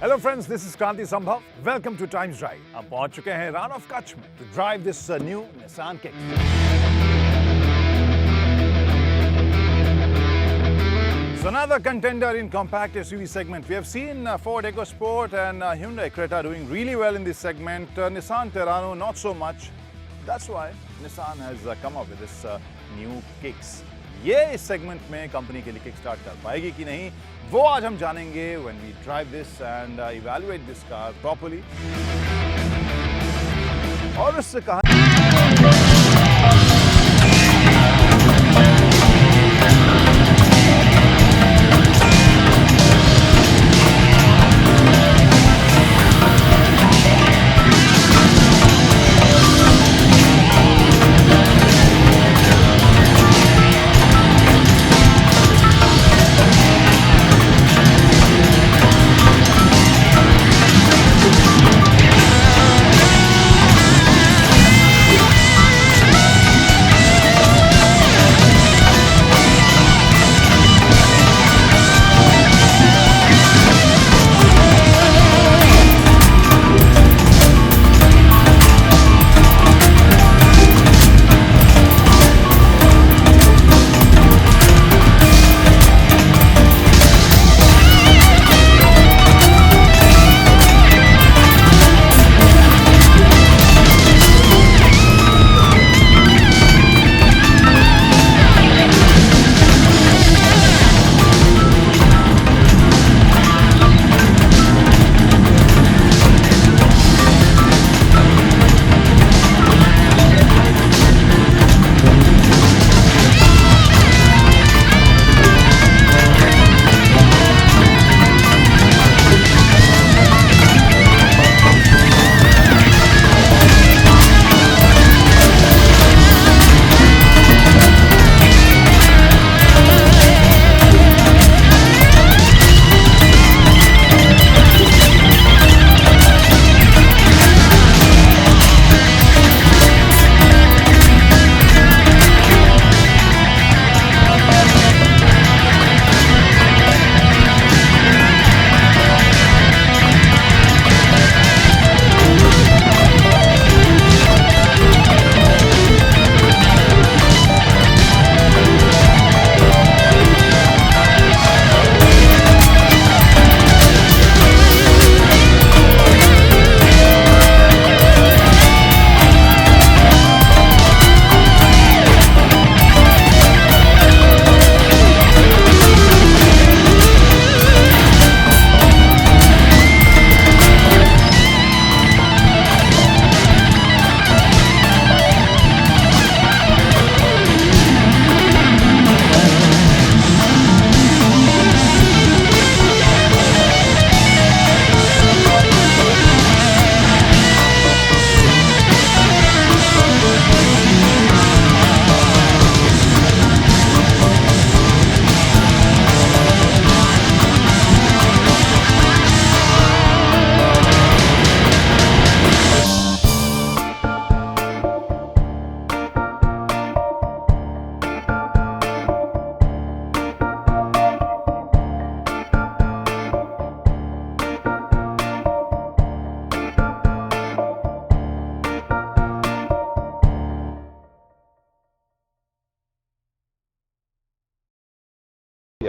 Hello friends, this is Kranti Sambhav. Welcome to Times Drive. हम पहुंच चुके हैं Ran of Kutch में to drive this new Nissan Kicks. So another contender in compact SUV segment. We have seen Ford EcoSport and Hyundai Creta doing really well in this segment. Nissan Terrano not so much. That's why Nissan has come up with this new Kicks. ये इस segment में company के लिए kick start कर पाएगी कि नहीं, वो आज हम जानेंगे when we drive this and evaluate this car properly. और उससे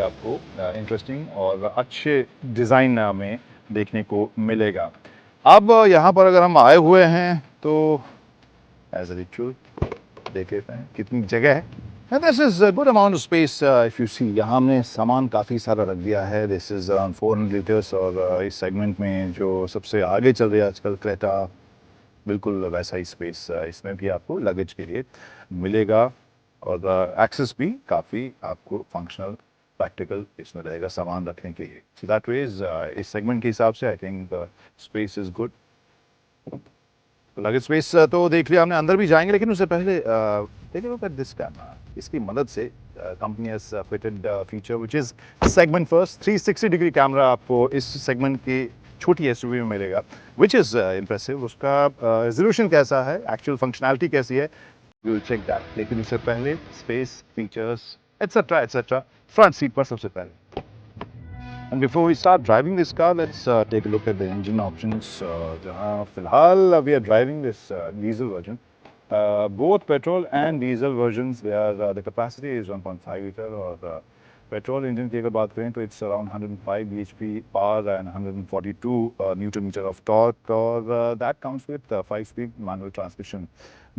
आपको इंटरेस्टिंग और अच्छे डिज़ाइन में देखने को मिलेगा। अब यहाँ पर अगर हम आए हुए हैं तो एज अ रिचुअल देख लेते हैं कितनी जगह है। And this is good amount of space if you see. यहाँ हमने सामान काफ़ी सारा रख दिया है। दिस इज अराउंड 400 लीटर्स और इस सेगमेंट में जो सबसे आगे चल रही है आजकल क्रेटा, बिल्कुल वैसा ही स्पेस इसमें भी आपको लगेज के लिए मिलेगा और एक्सेस भी काफ़ी आपको फंक्शनल प्रैक्टिकल इसमें रहेगा सामान रखने के लिए। सो दैट वेज इस सेगमेंट के हिसाब से I think space is good. Luggage space तो देख लिया हमने, अंदर भी जाएंगे लेकिन उससे पहले take a look at this camera. इसकी मदद से company has fitted feature which is segment first 360 degree camera आपको इस सेगमेंट की छोटी एसयूवी में मिलेगा, व्हिच इज इंप्रेसिव। उसका रेजोल्यूशन कैसा है, एक्चुअल फंक्शनैलिटी कैसी है, वी विल चेक दैट। लेकिन इससे पहले space, features etcetera etcetera front seat पर सबसे पहले And before we start driving this car, let's take a look at the engine options. जहाँ फिलहाल we are driving this diesel version. Both petrol and diesel versions, the capacity is 1.5 liter और petrol engine की अगर बात करें तो it's around 105 bhp power and 142 newton metre of torque और that comes with 5 speed manual transmission.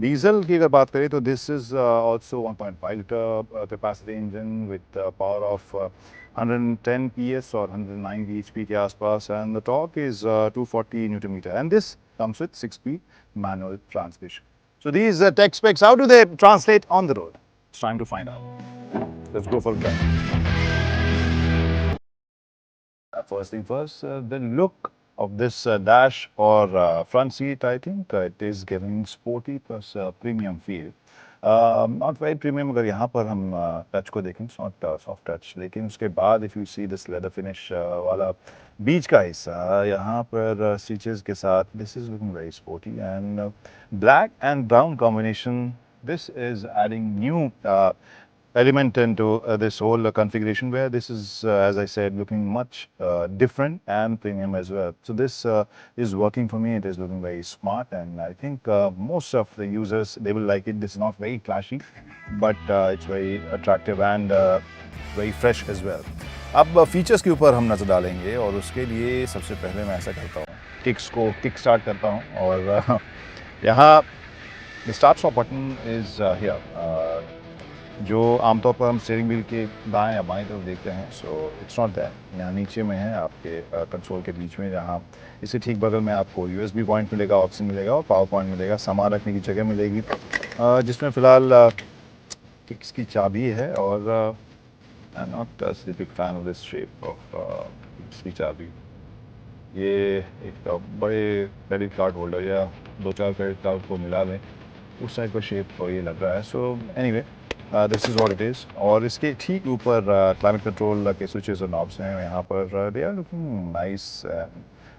Diesel की अगर बात करें तो this is also 1.5 litre capacity engine with power of 110 PS और 109 bhp के आसपास and the torque is 240 newton metre and this comes with 6-speed manual transmission. So these tech specs, how do they translate on the road? It's time to find out. Let's go for a drive. First thing first, the look of this dash or front seat, I think it is giving sporty plus premium feel. Not very premium अगर यहाँ पर हम touch को देखें, it's not soft touch, लेकिन उसके बाद if you see this leather finish वाला बीच का हिस्सा यहाँ पर stitches के साथ, this is looking very sporty and black and brown combination. This is adding new element into this whole configuration where this is, as I said, looking much different and premium as well. So this is working for me. It is looking very smart and I think most of the users, they will like it. This is not very flashy, but it's very attractive and very fresh as well. अब features के ऊपर हम नज़र डालेंगे और उसके लिए सबसे पहले मैं ऐसा करता हूँ, किक्स को किक स्टार्ट करता हूँ और यहाँ the start stop button is here. जो आमतौर पर हम स्टीयरिंग व्हील के दाएं या बाएं तरफ देखते हैं, सो इट्स नॉट दैट. यहाँ नीचे में है आपके कंसोल के बीच में, जहाँ इससे ठीक बगल में आपको USB पॉइंट मिलेगा, ऑक्सीजन मिलेगा और पावर पॉइंट मिलेगा, सामान रखने की जगह मिलेगी, जिसमें फ़िलहाल किक्स की चाबी है और आई am not a big fan of this shape of kicks की चाबी. ये एक बड़े क्रेडिट कार्ड होल्डर या 2-4 क्रेडिट कार्ड को मिला दें उस टाइप का शेप ये लग रहा है. So anyway, this is what it is. और इसके ठीक ऊपर क्लाइमेट कंट्रोल के स्विचेस और नॉब्स हैं. यहाँ पर they are looking nice,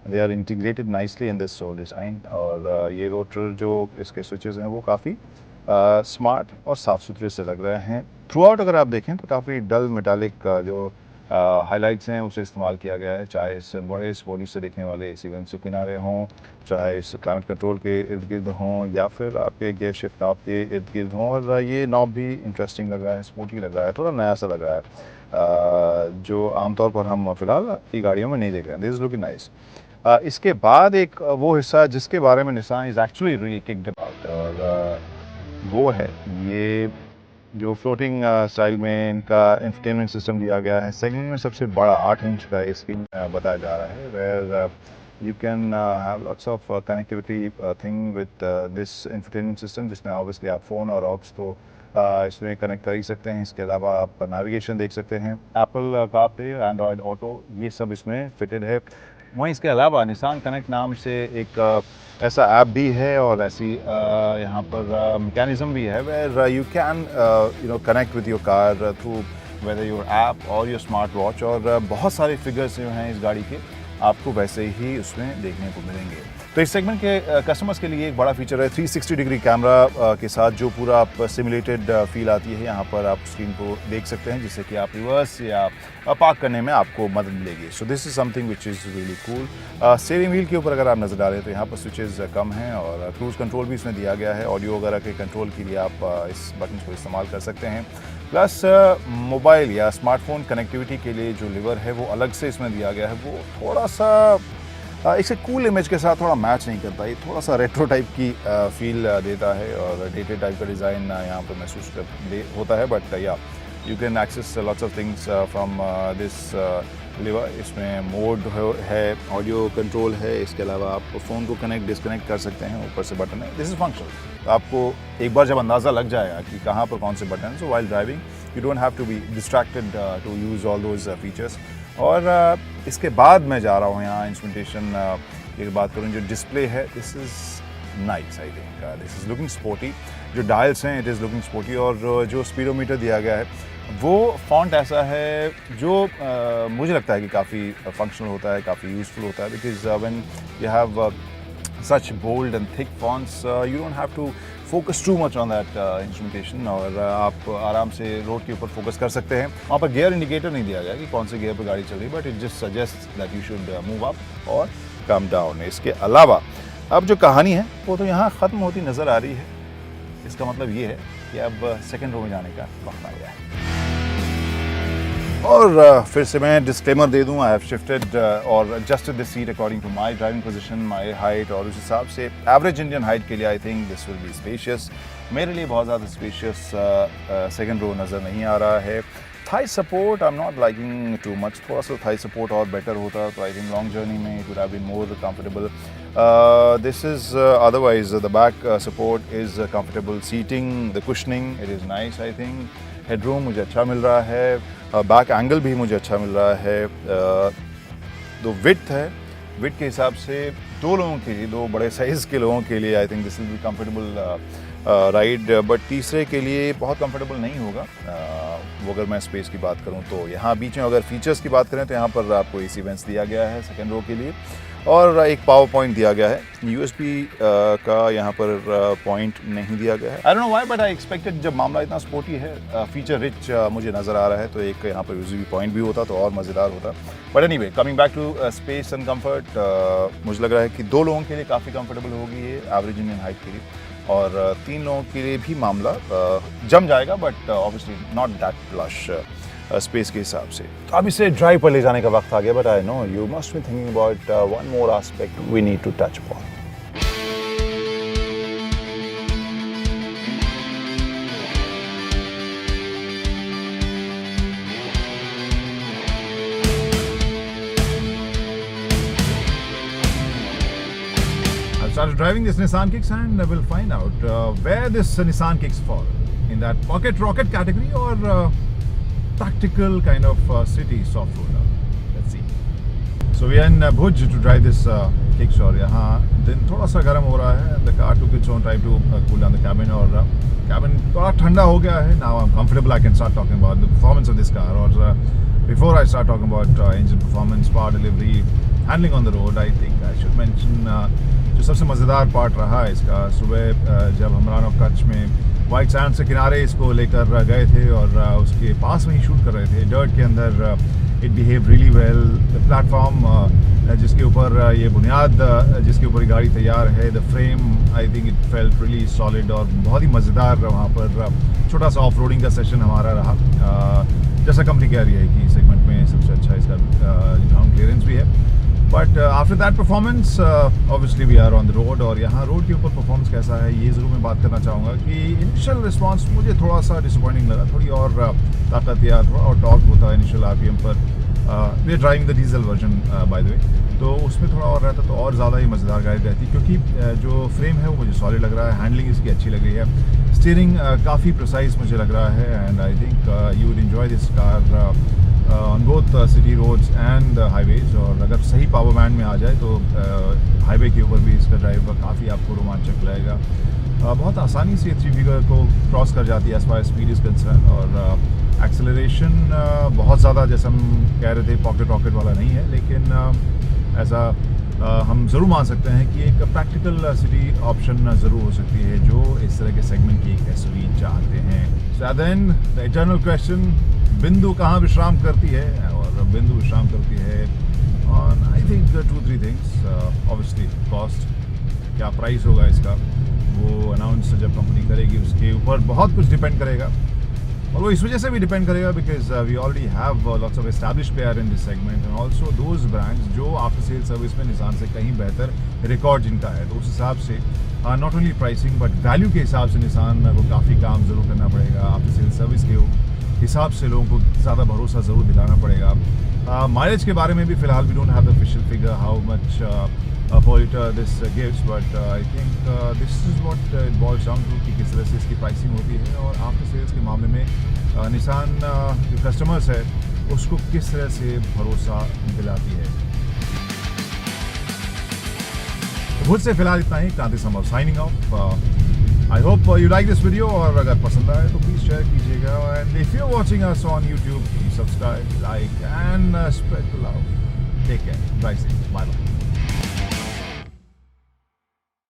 they are integrated nicely in this whole design. और ये रोटर जो इसके स्विचेस हैं वो काफ़ी स्मार्ट और साफ़ सुथरे से लग रहे हैं. थ्रू आउट अगर आप देखें तो काफ़ी डल मेटालिक जो हाइलाइट्स हैं उसे इस्तेमाल किया गया है, चाहे इस बड़े स्पोर्टी से दिखने वाले एसी वेंट्स के किनारे हों, चाहे इस क्लाइमेट कंट्रोल के इर्द गिर्द हों या फिर आपके गियर शिफ्ट नॉब के इर्द गिर्द हों. और ये नॉब भी इंटरेस्टिंग लग रहा है, स्पोर्टी लग रहा है, थोड़ा नया सा लग रहा है, जो आमतौर पर हम फिलहाल ये गाड़ियों में नहीं देख रहे हैं. This is looking nice. इसके बाद एक वो हिस्सा जिसके बारे में Nissan is actually really kicked about और वो है ये जो फ्लोटिंग स्टाइल में इनका इंफोटेनमेंट सिस्टम दिया गया है. सेगमेंट में सबसे बड़ा 8 इंच का स्क्रीन बताया जा रहा है, where you can have lots of connectivity thing with this infotainment system, जिसमें ऑब्वियसली आप फ़ोन और ऑक्स तो इसमें कनेक्ट कर ही सकते हैं. इसके अलावा आप नेविगेशन देख सकते हैं, एप्पल कारप्ले, एंड्रॉयड ऑटो, ये सब इसमें फिटेड है. वहीं इसके अलावा निसान कनेक्ट नाम से एक ऐसा ऐप भी है और ऐसी यहाँ पर मैकेनिज़्म भी है where you can connect with your car through whether your app और योर स्मार्ट वॉच. और बहुत सारे फिगर्स जो हैं इस गाड़ी के आपको वैसे ही उसमें देखने को मिलेंगे. तो इस सेगमेंट के कस्टमर्स के लिए एक बड़ा फीचर है 360 डिग्री कैमरा के साथ जो पूरा आप सिमुलेटेड फील आती है. यहाँ पर आप स्क्रीन को देख सकते हैं जिससे कि आप रिवर्स या पार्क करने में आपको मदद मिलेगी. So this is something which is really cool. Steering wheel के ऊपर अगर आप नज़र डालें तो यहाँ पर स्विचेस कम हैं और क्रूज़ कंट्रोल भी इसमें दिया गया है. ऑडियो वगैरह के कंट्रोल के लिए आप इस बटन को इस्तेमाल कर सकते हैं. प्लस मोबाइल या स्मार्टफोन कनेक्टिविटी के लिए जो लिवर है वो अलग से इसमें दिया गया है. वो थोड़ा सा इसे कूल इमेज के साथ थोड़ा मैच नहीं करता. ये थोड़ा सा रेट्रो टाइप की फील देता है और डेटेड टाइप का डिज़ाइन यहाँ पर महसूस होता है. But yeah you can access lots of things from this lever. इसमें मोड है, ऑडियो कंट्रोल है, इसके अलावा आप फ़ोन को कनेक्ट डिसकनेक्ट कर सकते हैं. ऊपर से बटन है. This is functional. तो आपको एक बार जब अंदाज़ा लग जाएगा कि कहाँ पर कौन से बटन हैं, so while driving you don't have to be distracted to use all those features. और इसके बाद मैं जा रहा हूँ यहाँ इंस्ट्रूमेंटेशन की बात करूँ. जो डिस्प्ले है this is nice, I think this is looking sporty. जो डायल्स हैं इट इज़ लुकिंग स्पोर्टी और जो स्पीडोमीटर दिया गया है वो फॉन्ट ऐसा है जो मुझे लगता है कि काफ़ी फंक्शनल होता है, काफ़ी यूज़फुल होता है. Because when you have such bold and thick fonts, you don't have to focus too much on that instrumentation और आप आराम से रोड के ऊपर फोकस कर सकते हैं। वहाँ पर गियर इंडिकेटर नहीं दिया गया कि कौन से गियर पर गाड़ी चल रही है, but it just suggest that you should move up और कम डाउन। इसके अलावा अब जो कहानी है वो तो यहाँ ख़त्म होती नज़र आ रही है। इसका मतलब ये है कि अब सेकेंड रो में जाने का वक्त आ गया है। और फिर से मैं डिस्क्लेमर दे दूं, आई हैव शिफ्टेड और adjusted the seat according to my driving position, my height, और उस हिसाब से एवरेज इंडियन हाइट के लिए I think this will be spacious. मेरे लिए बहुत ज़्यादा स्पेशियस सेकंड रो नज़र नहीं आ रहा है। Thigh support I am not liking too much, थोड़ा सा थाई सपोर्ट और बेटर होता तो आई थिंक लॉन्ग जर्नी में it would have been more comfortable. This is otherwise the back support is comfortable, seating, the cushioning it is nice. I think headroom मुझे अच्छा मिल रहा है, बैक एंगल भी मुझे अच्छा मिल रहा है। जो विड्थ है, विड्थ के हिसाब से दो लोगों के लिए, दो बड़े साइज़ के लोगों के लिए I think this will be comfortable ride, but तीसरे के लिए बहुत कंफर्टेबल नहीं होगा। वो अगर मैं स्पेस की बात करूं तो यहाँ बीच में अगर फीचर्स की बात करें तो यहाँ पर आपको एसी वेंट्स दिया गया है सेकेंड रो के लिए, और एक पावर पॉइंट दिया गया है। यूएसबी का यहाँ पर पॉइंट नहीं दिया गया है। I don't know why, but I expected, जब मामला इतना स्पोर्टी है, फीचर रिच मुझे नज़र आ रहा है, तो एक यहाँ पर यूएसबी पॉइंट भी होता तो और मज़ेदार होता। But anyway, coming back to space and comfort, मुझे लग रहा है कि दो लोगों के लिए काफ़ी कंफर्टेबल होगी ये एवरेज इंडियन हाइट के लिए, और तीन लोगों के लिए भी मामला जम जाएगा, but obviously not that plush space के हिसाब से। तो अब इसे ड्राइव पर ले जाने का वक्त आ गया, but I know you must be thinking about one more aspect we need to touch upon. Started driving this Nissan Kicks and we'll find out where this Nissan Kicks fall, in that pocket rocket category or practical kind of city soft roader. Let's see. So we are in Bhuj to drive this Kicks, और यहाँ दिन थोड़ा सा गर्म हो रहा है। The car took its own time to cool down the cabin, और cabin थोड़ा ठंडा हो गया है। Now I'm comfortable, I can start talking about the performance of this car, or before I start talking about engine performance, power delivery, handling on the road, I think I should mention जो सबसे मज़ेदार part रहा है इसका, सुबह जब हम run of Kutch में वाइट सैंड से किनारे इसको लेकर गए थे और उसके पास में ही शूट कर रहे थे, डर्ट के अंदर, it behave really well. The platform जिसके ऊपर ये बुनियाद जिसके ऊपर गाड़ी तैयार है, the frame, I think it felt really solid, और बहुत ही मज़ेदार वहाँ पर छोटा सा ऑफ रोडिंग का सेशन हमारा रहा। जैसा कंपनी कह रही है कि सेगमेंट में सबसे अच्छा इसका ग्राउंड क्लियरेंस भी है। But after that performance obviously we are on the road, और यहाँ रोड के ऊपर परफॉर्मेंस कैसा है ये ज़रूर मैं बात करना चाहूँगा कि इनिशियल रिस्पांस मुझे थोड़ा सा डिसअपॉइंटिंग लगा। थोड़ी और ताकत या थोड़ा और टॉर्क होता है इनिशियल आरपीएम पर। We are driving the diesel version by the way, तो उसमें थोड़ा और रहता तो और ज़्यादा ही मज़ेदार गाड़ी रहती, क्योंकि जो फ्रेम है वो मुझे सॉलिड लग रहा है, हैंडलिंग इसकी अच्छी लग रही है, स्टीयरिंग काफ़ी प्रिसाइज मुझे लग रहा है, and I think you would enjoy this car on both city roads and highways. और अगर सही पावर बैंड में आ जाए तो हाईवे के ऊपर भी इसका ड्राइव काफ़ी आपको रोमांचक लगेगा। बहुत आसानी से 3 फिगर को क्रॉस कर जाती है as far speed is concern, और एक्सेलरेशन बहुत ज़्यादा, जैसे हम कह रहे थे, पॉकेट रॉकेट वाला नहीं है, लेकिन ऐसा हम ज़रूर मान सकते हैं कि एक प्रैक्टिकल सिटी ऑप्शन ज़रूर हो सकती है जो इस तरह के सेगमेंट की एक एसयूवी चाहते हैं। So then the eternal question, बिंदु कहाँ विश्राम करती है, और बिंदु विश्राम करती है on I think 2-3 things. Obviously cost, क्या प्राइस होगा इसका, वो अनाउंस जब कंपनी करेगी उसके ऊपर बहुत कुछ डिपेंड करेगा, और वो इस वजह से भी डिपेंड करेगा because we already have lots of established player in this segment, and also those brands जो आफ्टर सेल सर्विस में निसान से कहीं बेहतर रिकॉर्ड जिनका है। तो उस हिसाब से not only pricing but value के हिसाब से निसान को काफ़ी काम ज़रूर करना पड़ेगा। आफ्टर सेल सर्विस के हिसाब से लोगों को ज़्यादा भरोसा ज़रूर दिलाना पड़ेगा। माइलेज के बारे में भी फ़िलहाल we don't have the official figure how much per liter this gives, but I think this is what it boils down to कि किस तरह से इसकी प्राइसिंग होती है, और आफ्टर सेल्स के मामले में निसान जो कस्टमर्स है उसको किस तरह से भरोसा दिलाती है। तो मुझसे फिलहाल इतना ही। Kranti Sambhav signing off. I hope you like this video, और अगर पसंद आए तो प्लीज़ शेयर कीजिएगा, and if you watching us on YouTube please subscribe, like and spread the love. Take care, bye, bye.